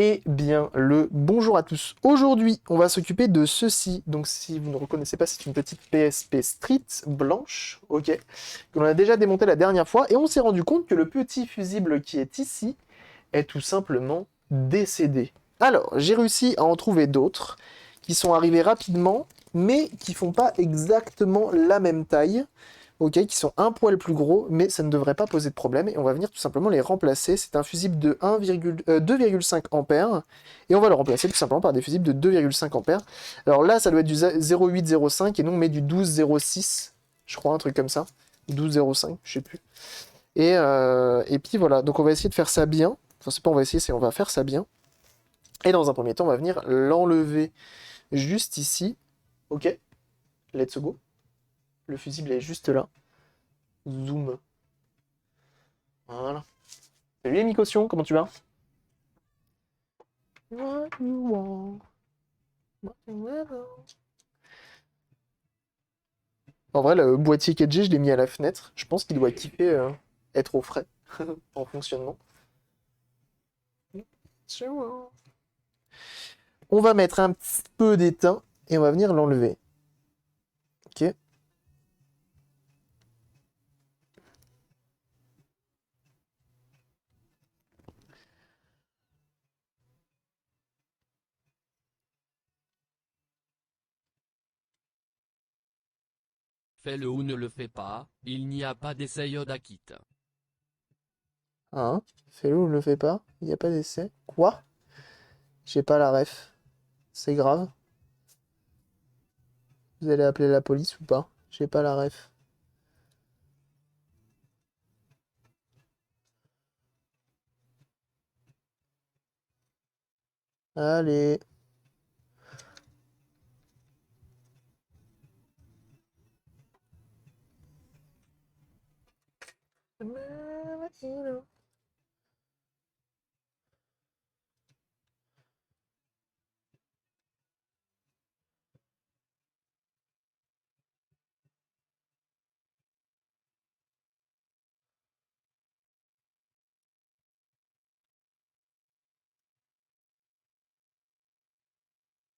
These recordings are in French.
Eh bien, le bonjour à tous. Aujourd'hui, on va s'occuper de ceci. Donc, si vous ne reconnaissez pas, c'est une petite PSP Street blanche, ok, que l'on a déjà démonté la dernière fois, et on s'est rendu compte que le petit fusible qui est ici est tout simplement décédé. Alors, j'ai réussi à en trouver d'autres qui sont arrivés rapidement, mais qui font pas exactement la même taille, ok, qui sont un poil plus gros, mais ça ne devrait pas poser de problème, et on va venir tout simplement les remplacer. C'est un fusible de 2,5 ampères, et on va le remplacer tout simplement par des fusibles de 2,5 ampères. Alors là, ça doit être du 0,805, et nous on met du 12,06, je crois, un truc comme ça, 12,05, je sais plus. Et puis voilà, donc on va essayer de faire ça bien. Enfin, c'est pas on va essayer, c'est on va faire ça bien. Et dans un premier temps, on va venir l'enlever juste ici. Ok, let's go. Le fusible est juste là. Zoom. Voilà. Salut les Micossion, comment tu vas? What you want, what you ever. En vrai, le boîtier 4G, je l'ai mis à la fenêtre. Je pense qu'il doit kiffer être au frais en fonctionnement. On va mettre un petit peu d'étain et on va venir l'enlever. Ok. Fais-le ou ne le fais pas, il n'y a pas d'essai Yoda quitte. Hein? Fais-le ou ne le fais pas? Il n'y a pas d'essai? Quoi? J'ai pas la ref. C'est grave. Vous allez appeler la police ou pas? J'ai pas la ref. Allez.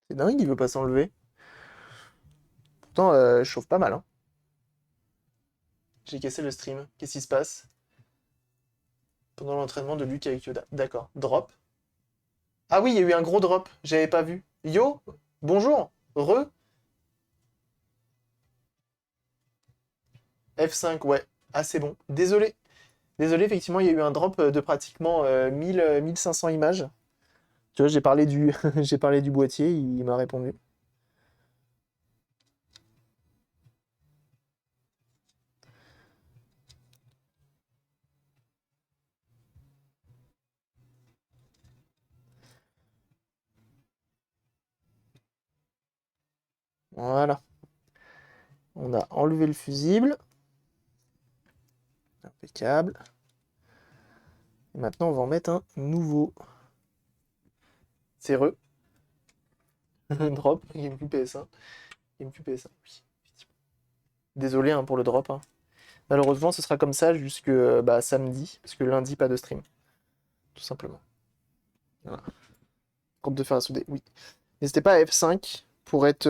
C'est dingue, il veut pas s'enlever. Pourtant, je chauffe pas mal, hein. J'ai cassé le stream. Qu'est-ce qui se passe? Pendant l'entraînement de Luke avec Yoda. D'accord. Drop. Ah oui, il y a eu un gros drop. J'avais pas vu. Yo, bonjour. Re. F5, ouais. Ah, c'est bon. Désolé. Désolé, effectivement, il y a eu un drop de pratiquement 1000, 1500 images. Tu vois, j'ai parlé du, j'ai parlé du boîtier, il m'a répondu. Voilà. On a enlevé le fusible. Impeccable. Et maintenant, on va en mettre un nouveau. C'est re. Drop. Il me plus PS1. Il me plus PS1. Oui, effectivement. Désolé hein, pour le drop, hein. Malheureusement, ce sera comme ça jusque bah, samedi. Parce que lundi, pas de stream. Tout simplement. Voilà. Compte de fer à souder, oui. N'hésitez pas à F5 pour être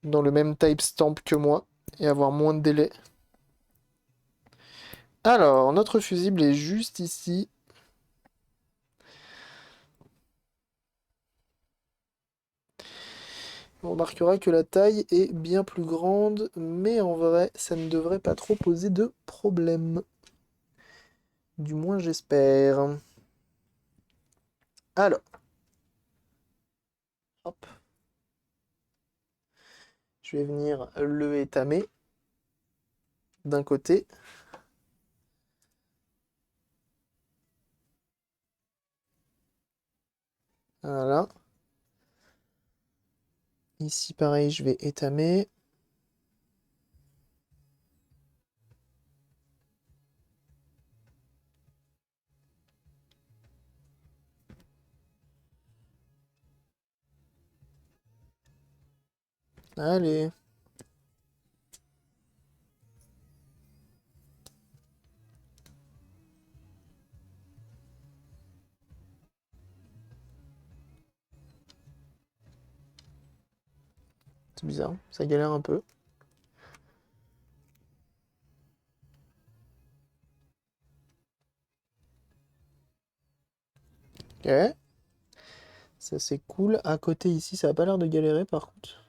dans le même timestamp que moi et avoir moins de délai. Alors, notre fusible est juste ici. On remarquera que la taille est bien plus grande, mais en vrai, ça ne devrait pas trop poser de problème. Du moins, j'espère. Alors, hop, je vais venir le étamer d'un côté. Voilà. Ici, pareil, je vais étamer. Allez. C'est bizarre, ça galère un peu. Ok. Ça c'est cool. À côté ici, ça a pas l'air de galérer par contre.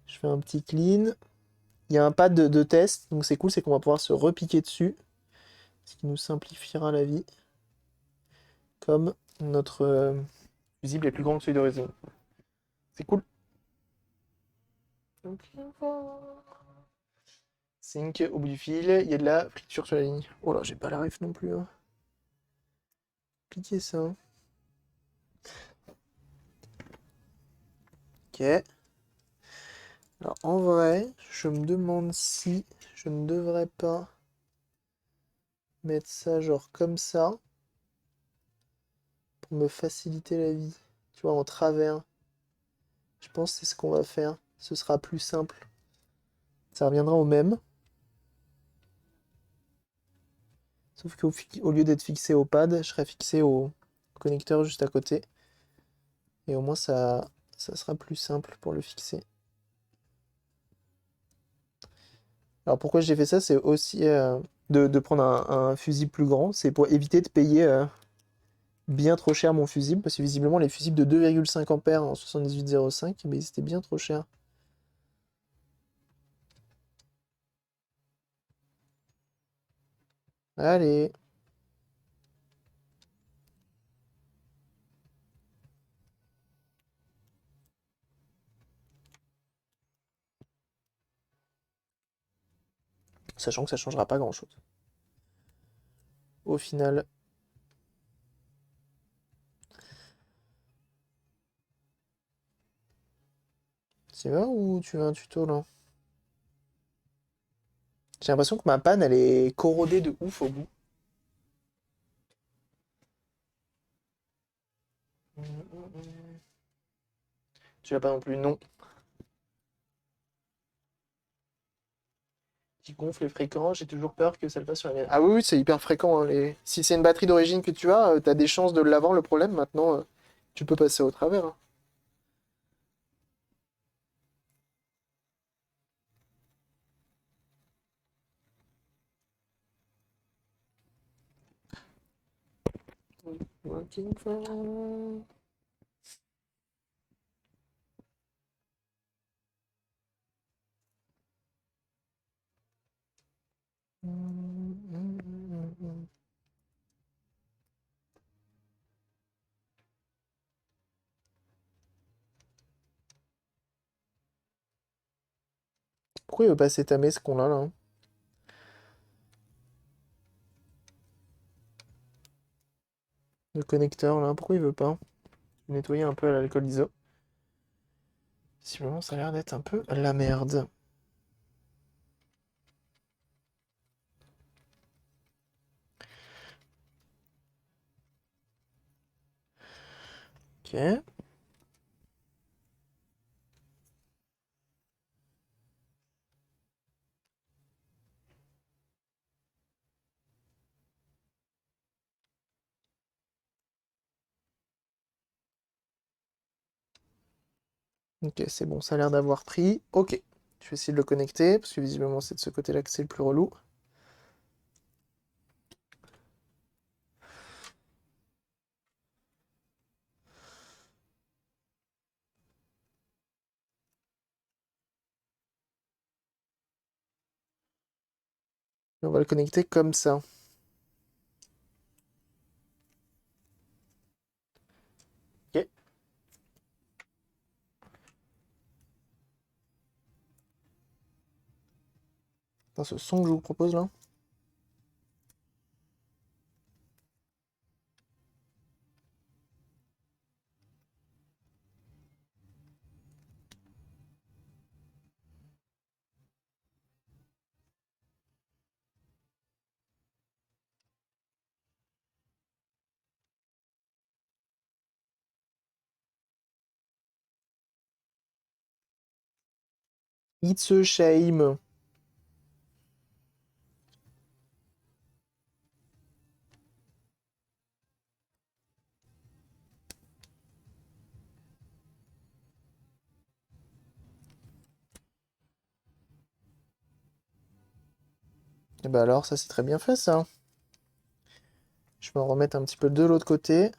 Je fais un petit clean. Il y a un pad de test, donc c'est cool, c'est qu'on va pouvoir se repiquer dessus. Ce qui nous simplifiera la vie. Comme notre fusible est plus grand que celui d'origine. C'est cool. Donc, sync au bout du fil, il y a de la friture sur la ligne. Oh là, j'ai pas la ref non plus. Hein. Piquer ça. Ok. Alors en vrai, je me demande si je ne devrais pas mettre ça genre comme ça pour me faciliter la vie. Tu vois, en travers. Je pense que c'est ce qu'on va faire. Ce sera plus simple. Ça reviendra au même. Sauf qu'au lieu d'être fixé au pad, je serai fixé au connecteur juste à côté. Et au moins ça sera plus simple pour le fixer. Alors pourquoi j'ai fait ça, c'est aussi de prendre un fusible plus grand. C'est pour éviter de payer bien trop cher mon fusible. Parce que visiblement les fusibles de 2,5 ampères en 78,05, mais c'était bien trop cher. Allez. Sachant que ça changera pas grand chose. Au final. Tu vas ou tu veux un tuto là? J'ai l'impression que ma panne elle est corrodée de ouf au bout. Tu l'as pas non plus, non. Qui gonfle fréquent, j'ai toujours peur que ça le fasse sur la mienne. Ah oui, oui, c'est hyper fréquent. Hein, si c'est une batterie d'origine que tu as, t'as des chances de l'avoir le problème. Maintenant, tu peux passer au travers. Hein. Working for- Pourquoi il veut pas s'étamer ce qu'on a là? Hein. Le connecteur là, pourquoi il veut pas nettoyer un peu à l'alcool ISO? Visiblement, ça a l'air d'être un peu la merde. Ok. Ok, c'est bon, ça a l'air d'avoir pris. Ok. Je vais essayer de le connecter, parce que visiblement c'est de ce côté-là que c'est le plus relou. Et on va le connecter comme ça. Ok. Putain, ce son que je vous propose là. It's a shame. Et bah alors, ça c'est très bien fait ça. Je vais en remettre un petit peu de l'autre côté.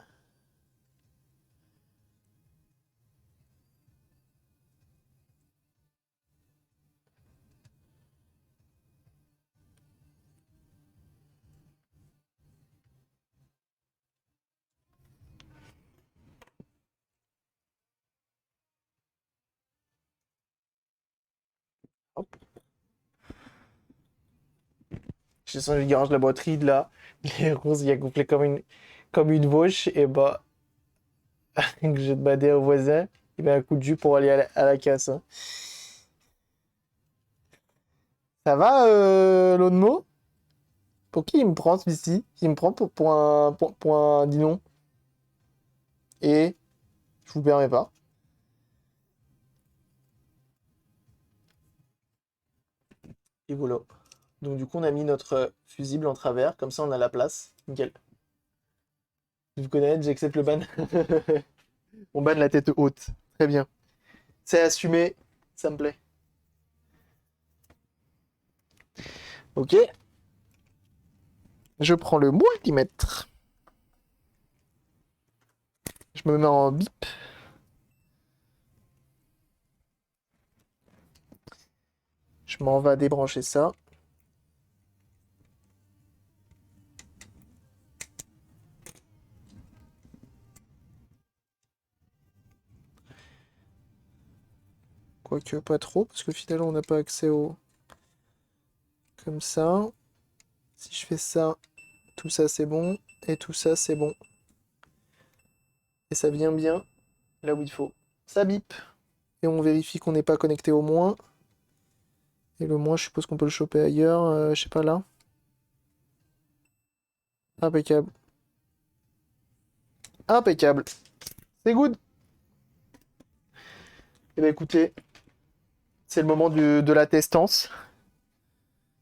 Hop. J'ai senti le garage de la boîterie de là. Les roses, il a gonflé comme une vache. Et bah, que j'ai demandé au voisin, il met un coup de jus pour aller à la casse, hein. Ça va, l'autre mot? Pour qui il me prend celui-ci? Il me prend pour un dinon. Et je vous permets pas. Et voilà. Donc du coup, on a mis notre fusible en travers. Comme ça, on a la place. Nickel. Vous connaissez, j'accepte le ban. On ban la tête haute. Très bien. C'est assumé. Ça me plaît. Ok. Je prends le multimètre. Je me mets en bip. Je m'en vais débrancher ça. Quoique pas trop, parce que finalement on n'a pas accès au... Comme ça. Si je fais ça, tout ça c'est bon. Et tout ça c'est bon. Et ça vient bien là où il faut. Ça bip. Et on vérifie qu'on n'est pas connecté au moins. Et le moins, je suppose qu'on peut le choper ailleurs. Je sais pas là. Impeccable. Impeccable. C'est good. Eh bien écoutez, c'est le moment de la testance.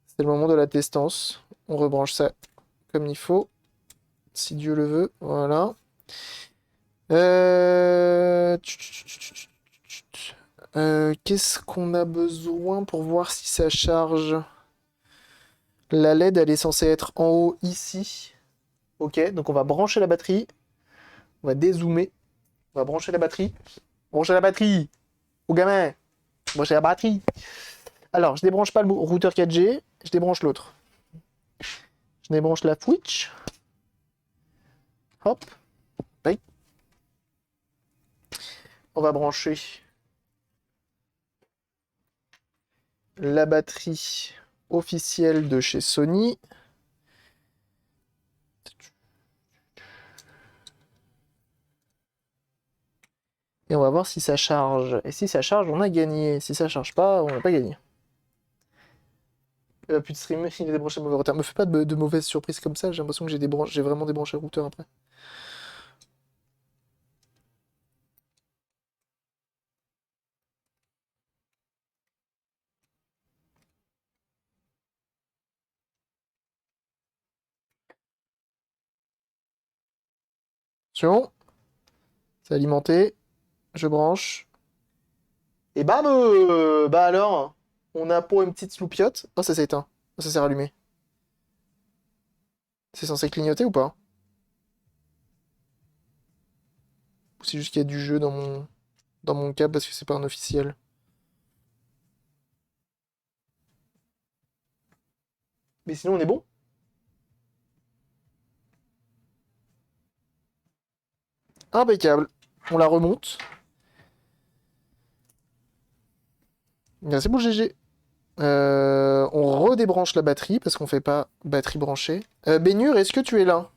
C'est le moment de la testance. On rebranche ça comme il faut. Si Dieu le veut. Voilà. Qu'est-ce qu'on a besoin pour voir si ça charge? La LED, elle est censée être en haut ici. Ok, donc on va brancher la batterie. On va dézoomer. On va brancher la batterie. Brancher la batterie! Au gamin! Brancher la batterie! Alors, je débranche pas le routeur 4G, je débranche l'autre. Je débranche la Switch. Hop. Oui. On va brancher la batterie officielle de chez Sony. Et on va voir si ça charge. Et si ça charge, on a gagné. Si ça charge pas, on n'a pas gagné. Il n'y a plus de stream, il est débranché le mauvais routeur. Me fais pas de mauvaises surprises comme ça, j'ai l'impression que j'ai vraiment débranché le routeur après. Attention, c'est alimenté. Je branche. Et bam bah alors, on a pour une petite sloupiote. Oh, ça s'est éteint. Oh, ça s'est rallumé. C'est censé clignoter ou pas? Ou c'est juste qu'il y a du jeu dans mon câble parce que c'est pas un officiel? Mais sinon, on est bon? Impeccable. On la remonte. Merci pour le GG. On redébranche la batterie parce qu'on fait pas batterie branchée. Bénur, est-ce que tu es là?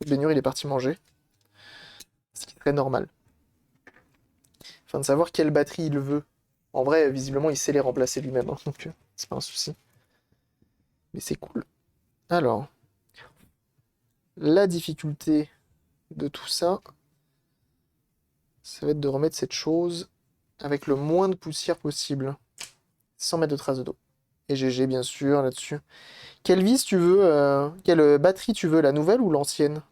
Bénur, il est parti manger. Ce qui serait normal. Afin de savoir quelle batterie il veut. En vrai, visiblement, il sait les remplacer lui-même, hein, donc c'est pas un souci. Mais c'est cool. Alors, la difficulté de tout ça, ça va être de remettre cette chose avec le moins de poussière possible, sans mettre de traces de dos. Et GG, bien sûr, là-dessus. Quelle vis tu veux quelle batterie tu veux, la nouvelle ou l'ancienne?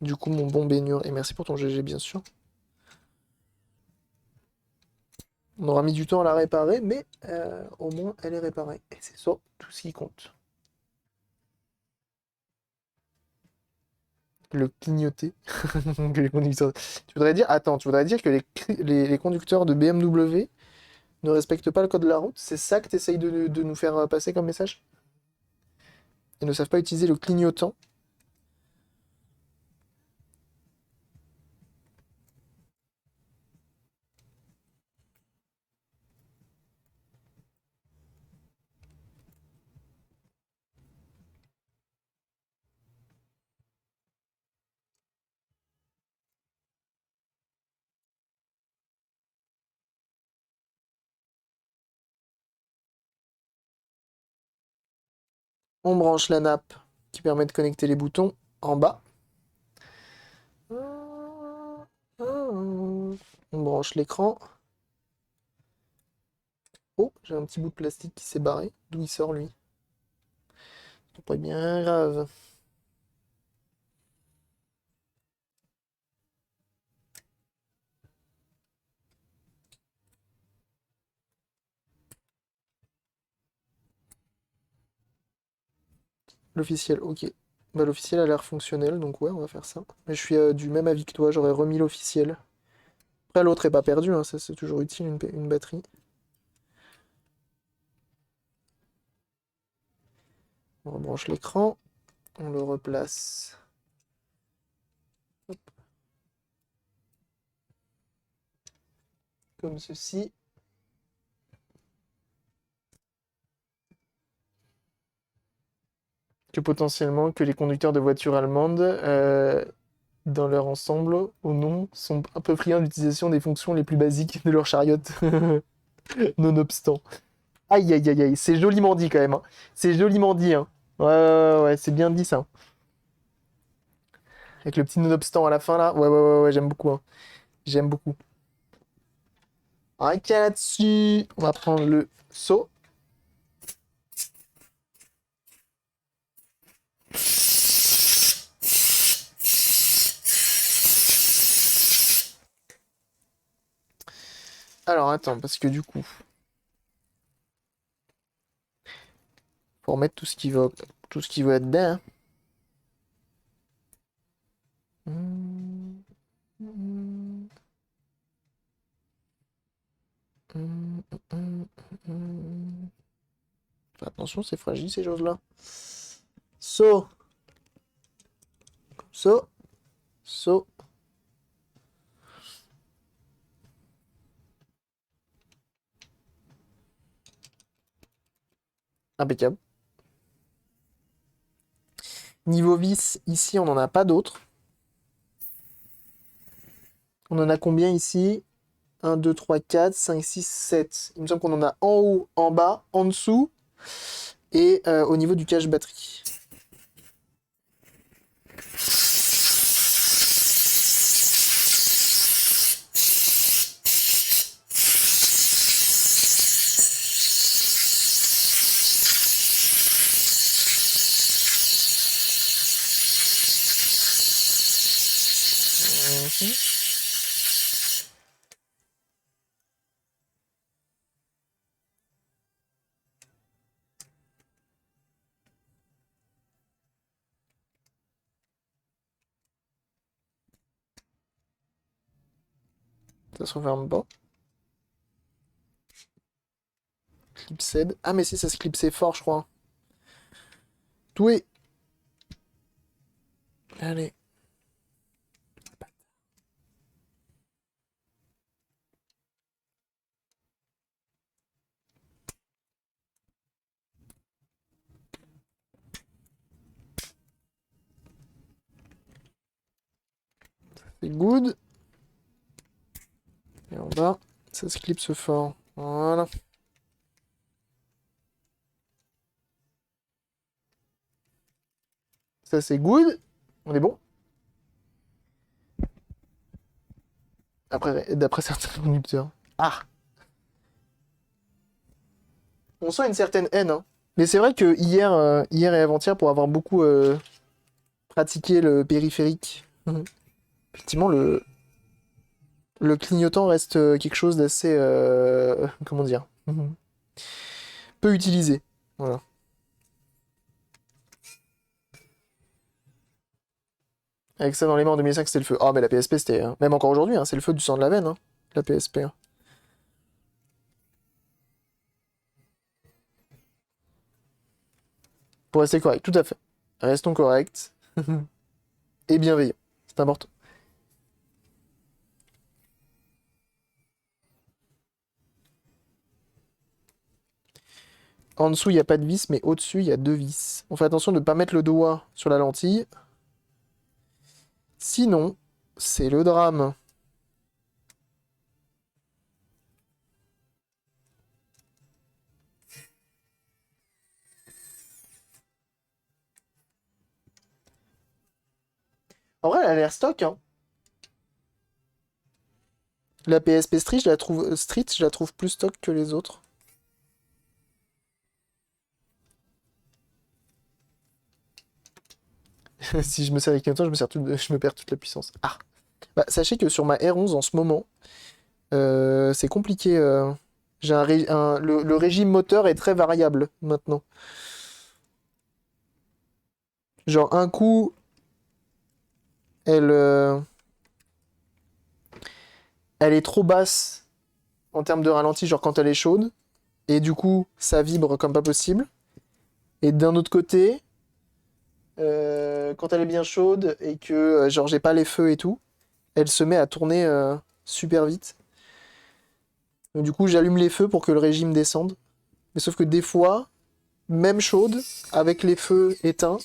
Du coup, mon bon baignure. Et merci pour ton GG, bien sûr. On aura mis du temps à la réparer, mais au moins elle est réparée. Et c'est ça tout ce qui compte. Le clignoter. Que les conducteurs... Tu voudrais dire... Attends, tu voudrais dire que les conducteurs de BMW ne respectent pas le code de la route? C'est ça que tu essayes de nous faire passer comme message? Ils ne savent pas utiliser le clignotant? On branche la nappe qui permet de connecter les boutons en bas. On branche l'écran. Oh, j'ai un petit bout de plastique qui s'est barré. D'où il sort, lui? C'est pas bien grave. L'officiel, ok. Bah, l'officiel a l'air fonctionnel, donc ouais, on va faire ça. Mais je suis du même avis que toi, j'aurais remis l'officiel. Après, l'autre est pas perdu, hein, ça c'est toujours utile, une batterie. On rebranche l'écran, on le replace. Hop. Comme ceci. Que potentiellement que les conducteurs de voitures allemandes, dans leur ensemble, au nom, sont un peu friands d'utilisation des fonctions les plus basiques de leur chariote, nonobstant. Aïe aïe aïe aïe, c'est joliment dit quand même, hein. C'est joliment dit, hein. Ouais, ouais, ouais, ouais, c'est bien dit ça. Avec le petit nonobstant à la fin là, ouais, ouais, ouais, ouais, j'aime beaucoup, hein. J'aime beaucoup. Ok, là-dessus, on va prendre le seau. Alors attends, parce que du coup, faut remettre tout ce qui va dedans. Hum, hum, hum, hum, hum. Fais attention, c'est fragile ces choses-là. Seau, seau, seau. Impeccable. Niveau vis, ici, on n'en a pas d'autres. On en a combien ici? 1, 2, 3, 4, 5, 6, 7. Il me semble qu'on en a en haut, en bas, en dessous et au niveau du cache batterie. Mhm. Ça se referme pas. Clipsed. Ah mais si, ça se clipsait fort, je crois. Doué. Allez. C'est good. Et en bas, ça se clipse fort. Voilà. Ça c'est good. On est bon. Après, d'après certains conducteurs. Ah! On sent une certaine haine, hein. Mais c'est vrai que hier et avant-hier, pour avoir beaucoup pratiqué le périphérique, effectivement, Le clignotant reste quelque chose d'assez... comment dire? Peu utilisé. Voilà. Avec ça dans les mains en 2005, c'était le feu. Ah, mais la PSP, c'était... Même encore aujourd'hui, hein, c'est le feu du sang de la veine, hein, la PSP. Hein. Pour rester correct, tout à fait. Restons corrects et bienveillants. C'est important. En dessous, il n'y a pas de vis, mais au-dessus, il y a deux vis. On fait attention de ne pas mettre le doigt sur la lentille. Sinon, c'est le drame. En vrai, elle a l'air stock, hein. La PSP Street, je la trouve plus stock que les autres. Si je me sers avec un temps, je me perds toute la puissance. Ah. Bah, sachez que sur ma R11 en ce moment, c'est compliqué. J'ai le régime moteur est très variable maintenant. Genre un coup, elle, elle est trop basse en termes de ralenti, genre quand elle est chaude, et du coup ça vibre comme pas possible. Et d'un autre côté, quand elle est bien chaude et que genre j'ai pas les feux et tout, elle se met à tourner super vite. Donc, du coup j'allume les feux pour que le régime descende. Mais sauf que des fois, même chaude, avec les feux éteints,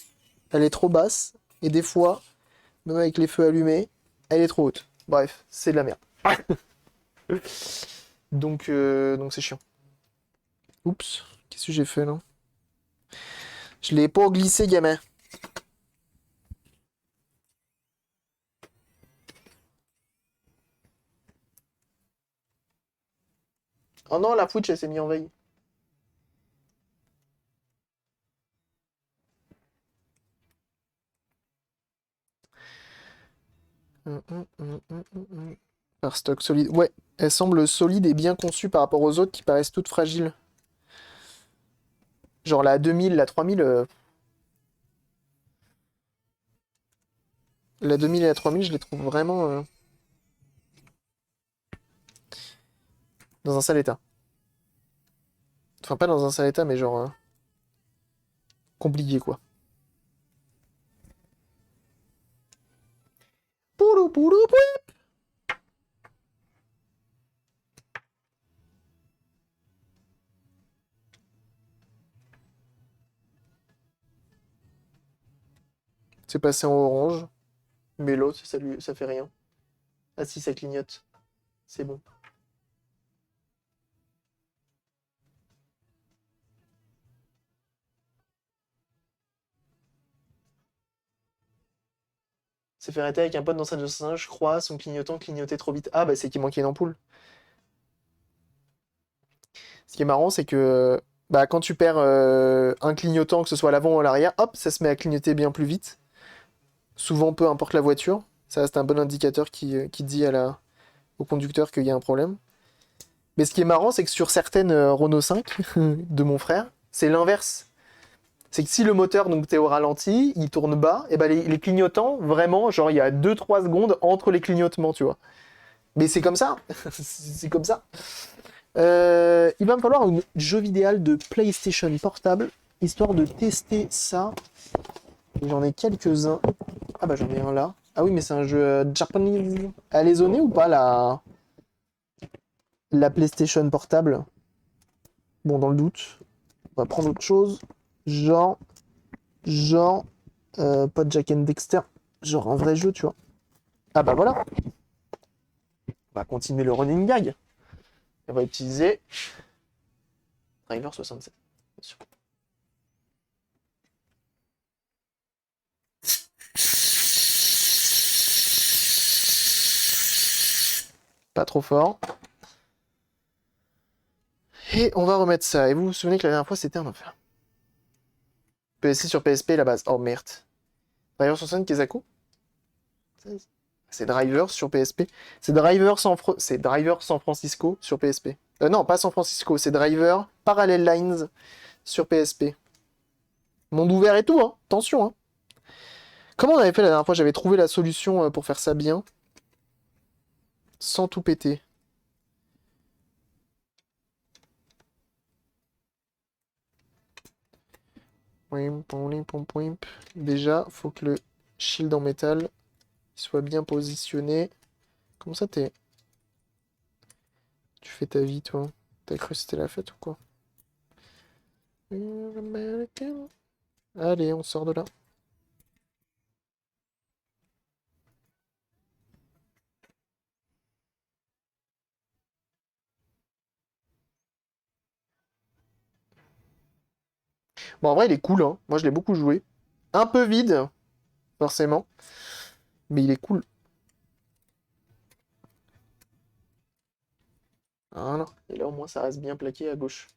elle est trop basse. Et des fois, même avec les feux allumés, elle est trop haute. Bref, c'est de la merde. Donc c'est chiant. Oups, qu'est-ce que j'ai fait là? Je l'ai pas glissé, gamin. Oh non, la Switch, elle s'est mise en veille. Par stock solide. Ouais, elle semble solide et bien conçue par rapport aux autres qui paraissent toutes fragiles. Genre la 2000, la 3000. La 2000 et la 3000, je les trouve vraiment dans un sale état. Enfin, pas dans un sale état, mais genre compliqué quoi. Poulou, poulou, poulou. C'est passé en orange, mais l'autre, ça fait rien. Ah si, ça clignote. C'est bon. C'est fait arrêter avec un pote dans sa de je crois, son clignotant clignotait trop vite. Ah bah c'est qu'il manquait une ampoule. Ce qui est marrant, c'est que bah, quand tu perds un clignotant, que ce soit à l'avant ou à l'arrière, hop, ça se met à clignoter bien plus vite. Souvent, peu importe la voiture. Ça reste un bon indicateur qui dit au conducteur qu'il y a un problème. Mais ce qui est marrant, c'est que sur certaines Renault 5 de mon frère, c'est l'inverse. C'est que si le moteur, donc t'es au ralenti, il tourne bas, et ben les clignotants, vraiment, genre il y a 2-3 secondes entre les clignotements, tu vois. Mais c'est comme ça. C'est comme ça. Il va me falloir un jeu vidéo de PlayStation portable, histoire de tester ça. J'en ai quelques-uns. Ah bah j'en ai un là. Ah oui, mais c'est un jeu japonais. Elle est zonée ou pas la PlayStation portable? Bon, dans le doute, on va prendre autre chose. Genre, genre, pas Jack and Dexter. Genre un vrai jeu, tu vois. Ah bah voilà. On va continuer le running gag. On va utiliser Driver 67. Bien sûr. Pas trop fort. Et on va remettre ça. Et vous vous souvenez que la dernière fois, c'était un enfer. PSC sur PSP, la base. Oh merde. Driver 60, Kezaku 16. C'est Driver sur PSP. C'est Driver San Francisco sur PSP. Non, pas San Francisco, c'est Driver Parallel Lines sur PSP. Monde ouvert et tout, hein. Attention, hein. Comment on avait fait la dernière fois? J'avais trouvé la solution pour faire ça bien. Sans tout péter. Déjà, faut que le shield en métal soit bien positionné. Comment ça t'es... Tu fais ta vie, toi? T'as cru que c'était la fête ou quoi? Allez, on sort de là. Bon, en vrai, il est cool, hein. Moi, je l'ai beaucoup joué. Un peu vide, forcément. Mais il est cool. Voilà. Et là, au moins, ça reste bien plaqué à gauche.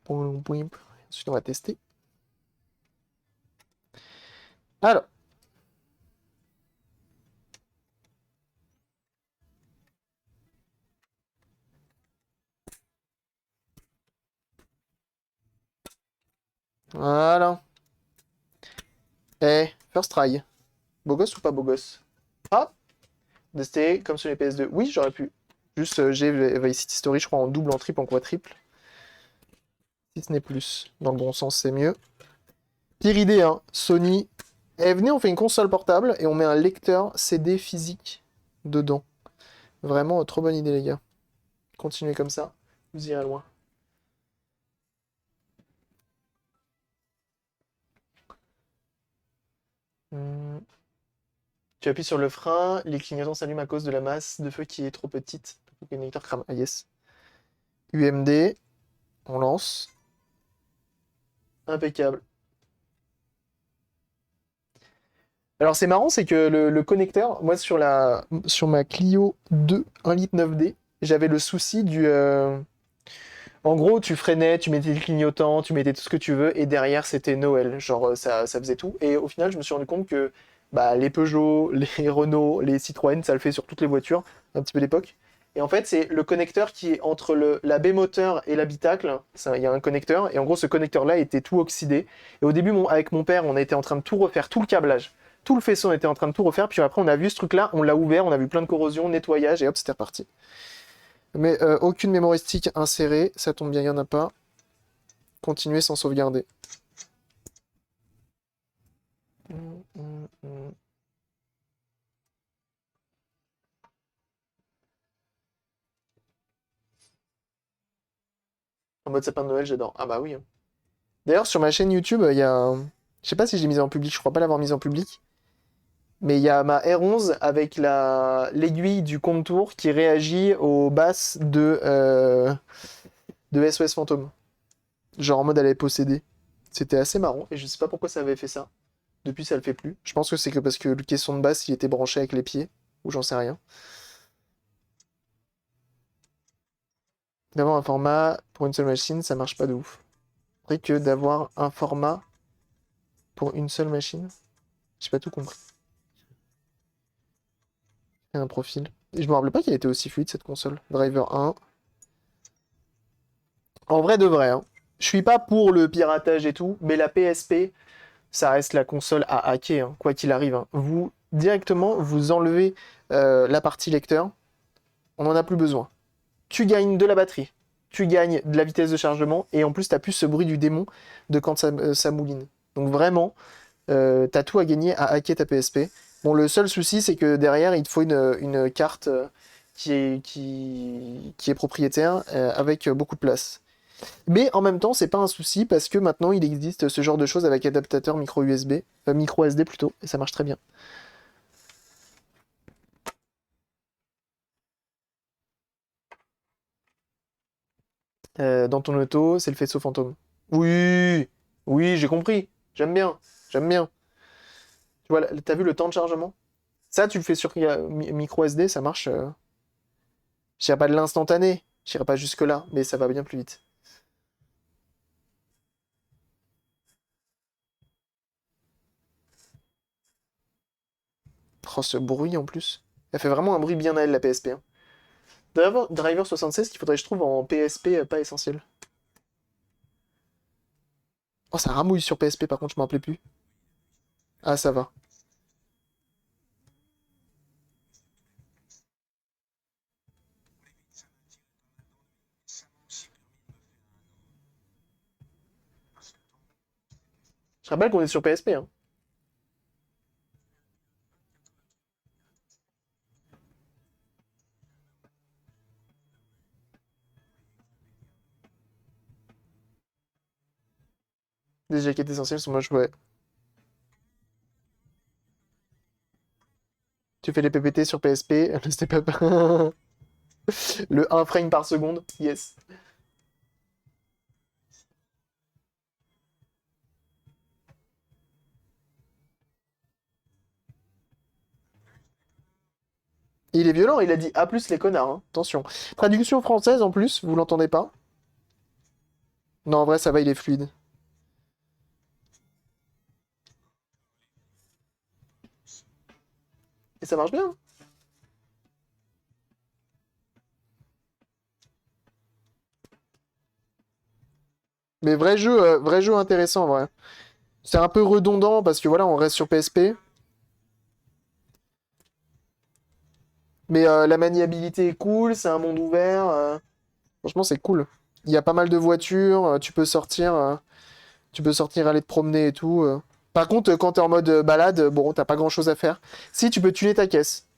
Ensuite, on va tester. Alors. Voilà. Eh, first try. Beau gosse ou pas beau gosse? Ah! Tester comme sur les PS2. Oui, j'aurais pu. Juste, j'ai Vice City Story, je crois, en double, en triple, en quadruple. Si ce n'est plus. Dans le bon sens, c'est mieux. Pire idée, hein. Sony. Eh, venez, on fait une console portable et on met un lecteur CD physique dedans. Vraiment, trop bonne idée, les gars. Continuez comme ça, vous irez loin. Hmm. Tu appuies sur le frein, les clignotants s'allument à cause de la masse de feu qui est trop petite. Le connecteur crame. Ah yes. UMD, on lance. Impeccable. Alors c'est marrant, c'est que le connecteur, moi sur ma Clio 2 1 litre 9D, j'avais le souci du... En gros, tu freinais, tu mettais le clignotant, tu mettais tout ce que tu veux, et derrière c'était Noël. Genre ça faisait tout. Et au final, je me suis rendu compte que bah, les Peugeot, les Renault, les Citroën, ça le fait sur toutes les voitures, un petit peu d'époque. Et en fait, c'est le connecteur qui est entre la baie moteur et l'habitacle. Il y a un connecteur, et en gros, ce connecteur-là était tout oxydé. Et au début, avec mon père, on était en train de tout refaire, tout le câblage. Tout le faisceau, on était en train de tout refaire. Puis après, on a vu ce truc-là, on l'a ouvert, on a vu plein de corrosion, nettoyage, et hop, c'était reparti. Mais aucune mémoristique insérée, ça tombe bien, il n'y en a pas. Continuer sans sauvegarder. En mode sapin de Noël, j'adore. Ah bah oui, hein. D'ailleurs, sur ma chaîne YouTube, il y a... Je sais pas si je l'ai mise en public, je crois pas l'avoir mise en public. Mais il y a ma R11 avec l'aiguille du contour qui réagit aux basses de SOS Fantôme. Genre en mode elle est possédée. C'était assez marrant et je sais pas pourquoi ça avait fait ça. Depuis, ça le fait plus. Je pense que c'est que parce que le caisson de basse, il était branché avec les pieds. Ou j'en sais rien. D'avoir un format pour une seule machine, ça marche pas de ouf. Après que d'avoir un format pour une seule machine, j'ai pas tout compris. Et un profil. Et je me rappelle pas qu'elle était aussi fluide cette console. Driver 1. En vrai de vrai, hein. Je suis pas pour le piratage et tout, mais la PSP, ça reste la console à hacker, hein, quoi qu'il arrive, hein. Vous, directement, vous enlevez la partie lecteur, on n'en a plus besoin. Tu gagnes de la batterie, tu gagnes de la vitesse de chargement, et en plus, t'as plus ce bruit du démon de quand ça mouline. Donc vraiment, t'as tout à gagner à hacker ta PSP. Bon, le seul souci, c'est que derrière, il te faut une carte qui est propriétaire, avec beaucoup de place. Mais en même temps, c'est pas un souci parce que maintenant il existe ce genre de choses avec adaptateur micro USB, enfin micro SD plutôt, et ça marche très bien. Dans ton auto, c'est le faisceau fantôme. Oui, oui, j'ai compris. J'aime bien, j'aime bien. Tu vois, t'as vu le temps de chargement? Ça, tu le fais sur micro SD, ça marche. Je dirais pas de l'instantané, je dirais pas jusque-là, mais ça va bien plus vite. Oh, ce bruit en plus. Elle fait vraiment un bruit bien à elle, la PSP. Hein. Driver 76 qu'il faudrait que je trouve en PSP pas essentiel. Oh, ça ramouille sur PSP par contre, je m'en rappelais plus. Ah, ça va. Je rappelle qu'on est sur PSP. Hein. Des jaquettes essentielles sont moches, ouais. Tu fais les PPT sur PSP, le step up. Le 1 frame par seconde, yes. Il est violent, il a dit A plus les connards, hein. Attention. Traduction française en plus, vous l'entendez pas? Non, en vrai, ça va, il est fluide. Et ça marche bien. Mais vrai jeu intéressant, en vrai. C'est un peu redondant parce que voilà, on reste sur PSP. Mais la maniabilité est cool, c'est un monde ouvert. Franchement, c'est cool. Il y a pas mal de voitures, tu peux sortir, aller te promener et tout. Par contre, quand t'es en mode balade, bon, t'as pas grand-chose à faire. Si, tu peux tuner ta caisse.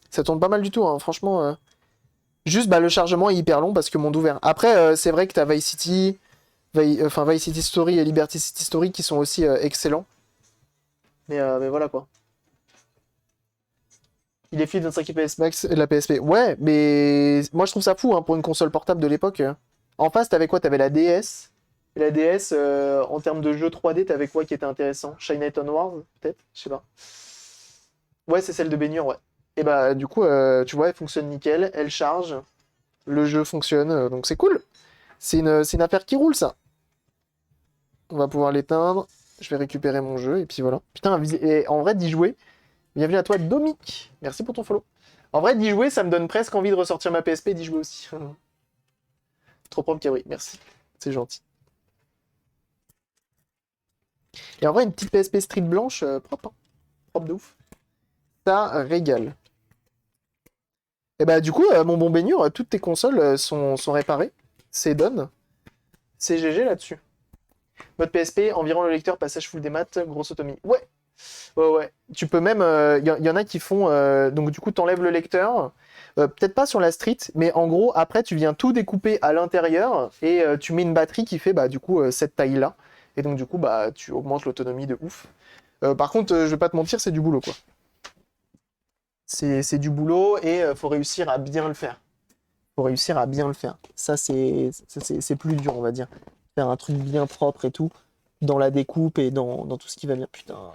Ça tourne pas mal du tout, hein, franchement. Juste, bah, le chargement est hyper long parce que monde ouvert. Après, c'est vrai que t'as Vice City, Vice City Story et Liberty City Story qui sont aussi excellents. Mais voilà quoi. Il est fluide dans 5 PS Max et la PSP. Ouais, mais moi je trouve ça fou hein, pour une console portable de l'époque. En face, t'avais quoi? T'avais la DS. Et la DS, en termes de jeu 3D, t'avais quoi qui était intéressant? Shine on Wars, peut-être? Je sais pas. Ouais, c'est celle de baignure, ouais. Et bah, du coup, tu vois, elle fonctionne nickel, elle charge, le jeu fonctionne, donc c'est cool. C'est une affaire qui roule, ça. On va pouvoir l'éteindre. Je vais récupérer mon jeu, et puis voilà. Putain, et en vrai, d'y jouer. Bienvenue à toi, Domic. Merci pour ton follow. En vrai, d'y jouer, ça me donne presque envie de ressortir ma PSP et d'y jouer aussi. Trop propre, Cabri. Merci. C'est gentil. Et en vrai, une petite PSP Street blanche, propre. Hein. Propre de ouf. Ça régale. Et bah, du coup, mon bon baignure, toutes tes consoles sont réparées. C'est done. C'est GG là-dessus. Mode PSP, environ le lecteur, passage full des maths, grosse autonomie. Ouais. Ouais. Tu peux même. Y en a qui font. Donc, du coup, t'enlèves le lecteur. Peut-être pas sur la Street, mais en gros, après, tu viens tout découper à l'intérieur et tu mets une batterie qui fait, bah, du coup, cette taille-là. Et donc, du coup, bah, tu augmentes l'autonomie de ouf. Par contre, je vais pas te mentir, c'est du boulot, quoi. C'est du boulot et faut réussir à bien le faire. Faut réussir à bien le faire. Ça, c'est plus dur, on va dire. Faire un truc bien propre et tout, dans la découpe et dans tout ce qui va bien. Putain,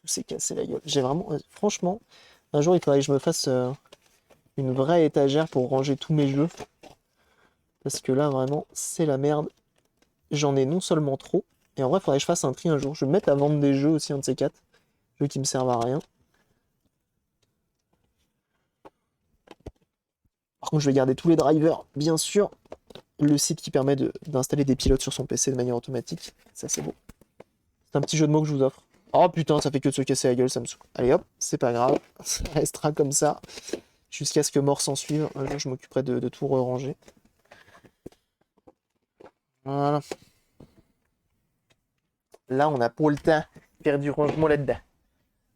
tout s'est cassé la gueule. J'ai vraiment... franchement, un jour, il faudrait que je me fasse une vraie étagère pour ranger tous mes jeux. Parce que là, vraiment, c'est la merde. J'en ai non seulement trop, et en vrai, il faudrait que je fasse un tri un jour. Je vais me mettre à vendre des jeux aussi, un de ces quatre. Jeux qui me servent à rien. Par contre, je vais garder tous les drivers, bien sûr. Le site qui permet d'installer des pilotes sur son PC de manière automatique. Ça, c'est beau. C'est un petit jeu de mots que je vous offre. Oh putain, ça fait que de se casser la gueule, ça me saoule. Allez hop, c'est pas grave. Ça restera comme ça. Jusqu'à ce que mort s'en suive. Un jour, je m'occuperai de tout ranger. Voilà. Là, on a pour le temps faire du rangement là-dedans.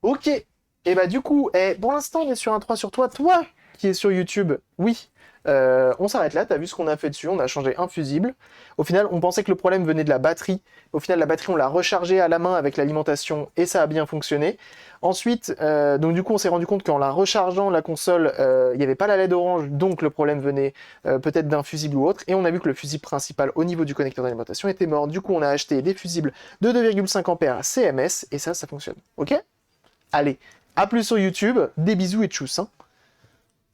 Ok. Et bah du coup, pour l'instant, on est sur un 3 sur toi. Toi qui es sur YouTube, oui. On s'arrête là, t'as vu ce qu'on a fait dessus, on a changé un fusible. Au final, on pensait que le problème venait de la batterie. Au final, la batterie, on l'a rechargée à la main avec l'alimentation et ça a bien fonctionné. Ensuite, donc du coup, on s'est rendu compte qu'en la rechargeant, la console, il n'y avait pas la LED orange, donc le problème venait peut-être d'un fusible ou autre. Et on a vu que le fusible principal au niveau du connecteur d'alimentation était mort. Du coup, on a acheté des fusibles de 2,5 A CMS et ça fonctionne. Ok? Allez, à plus sur YouTube, des bisous et tchuss. Hein.